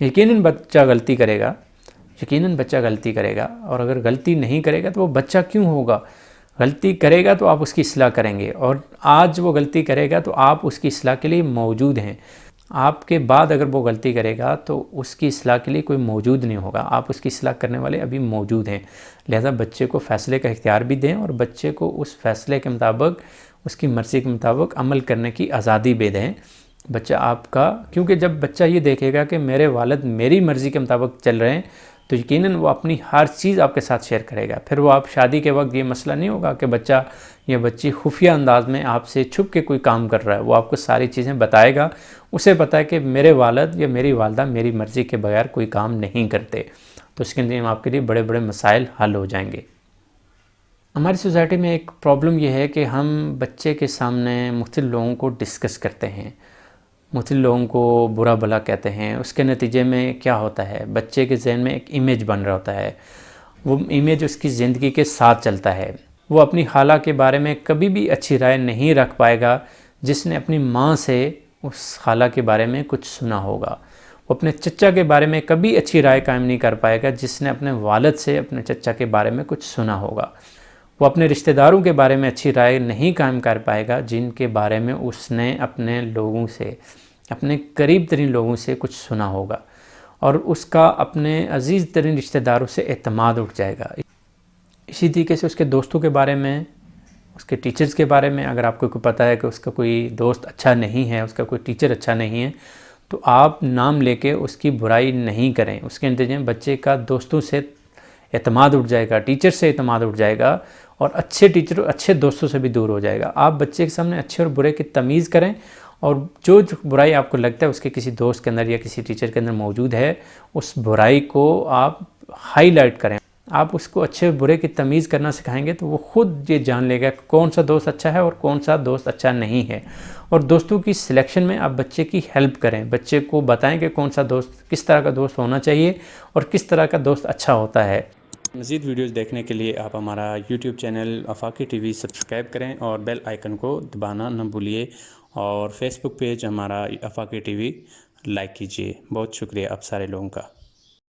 यकीनन बच्चा गलती करेगा, यकीनन बच्चा गलती करेगा, और अगर गलती नहीं करेगा तो वो बच्चा क्यों होगा? गलती करेगा तो आप उसकी इस्लाह करेंगे, और आज वो गलती करेगा तो आप उसकी इस्लाह के लिए मौजूद हैं। आपके बाद अगर वो गलती करेगा तो उसकी इस्लाह के लिए कोई मौजूद नहीं होगा, आप उसकी इस्लाह करने वाले अभी मौजूद हैं। लिहाजा बच्चे को फ़ैसले का इख्तियार भी दें और बच्चे को उस फ़ैसले के मुताबिक, उसकी मर्ज़ी के मुताबिक अमल करने की आज़ादी भी दें। बच्चा आपका, क्योंकि जब बच्चा ये देखेगा कि मेरे वालिद मेरी मर्ज़ी के मुताबिक चल रहे हैं तो यकीनन वो अपनी हर चीज़ आपके साथ शेयर करेगा। फिर वो आप शादी के वक्त ये मसला नहीं होगा कि बच्चा या बच्ची खुफिया अंदाज में आपसे छुप के कोई काम कर रहा है, वो आपको सारी चीज़ें बताएगा। उसे पता है कि मेरे वालिद या मेरी वालदा मेरी मर्ज़ी के बगैर कोई काम नहीं करते, तो इसके लिए आपके लिए बड़े बड़े मसाइल हल हो जाएंगे। हमारी सोसाइटी में एक प्रॉब्लम यह है कि हम बच्चे के सामने मुख्तलिफ लोगों को डिस्कस करते हैं, मुख्तलिफ लोगों को बुरा भला कहते हैं। उसके नतीजे में क्या होता है, बच्चे के जहन में एक इमेज बन रहा होता है, वो इमेज उसकी ज़िंदगी के साथ चलता है। वो अपनी खाला के बारे में कभी भी अच्छी राय नहीं रख पाएगा जिसने अपनी माँ से उस खाला के बारे में कुछ सुना होगा। वो अपने चचा के बारे में कभी अच्छी राय कायम नहीं कर पाएगा जिसने अपने वालिद से अपने चचा के बारे में कुछ सुना होगा। वो अपने रिश्तेदारों के बारे में अच्छी राय नहीं कायम कर पाएगा जिनके बारे में उसने अपने लोगों से, अपने करीब तरीन लोगों से कुछ सुना होगा, और उसका अपने अजीज़ तरीन रिश्तेदारों से एतमाद उठ जाएगा। इसी तरीके से उसके दोस्तों के बारे में, उसके टीचर्स के बारे में, अगर आपको पता है कि उसका कोई दोस्त अच्छा नहीं है, उसका कोई टीचर अच्छा नहीं है, तो आप नाम लेके उसकी बुराई नहीं करें। उसके नतीजे में बच्चे का दोस्तों से एतमाद उठ जाएगा, टीचर से एतमाद उठ जाएगा, और अच्छे टीचर अच्छे दोस्तों से भी दूर हो जाएगा। आप बच्चे के सामने अच्छे और बुरे की तमीज़ करें, और जो बुराई आपको लगता है उसके किसी दोस्त के अंदर या किसी टीचर के अंदर मौजूद है, उस बुराई को आप हाईलाइट करें। आप उसको अच्छे और बुरे की तमीज़ करना सिखाएंगे तो वो ख़ुद ये जान लेगा कि कौन सा दोस्त अच्छा है और कौन सा दोस्त अच्छा नहीं है। और दोस्तों की सिलेक्शन में आप बच्चे की हेल्प करें, बच्चे को बताएं कि कौन सा दोस्त, किस तरह का दोस्त होना चाहिए और किस तरह का दोस्त अच्छा होता है। मज़ीद वीडियोज़ देखने के लिए आप हमारा यूट्यूब चैनल आफाकी टीवी सब्सक्राइब करें और बेल आइकन को दबाना न भूलिए, और फेसबुक पेज हमारा आफाकी टीवी लाइक कीजिए। बहुत शुक्रिया आप सारे लोगों का।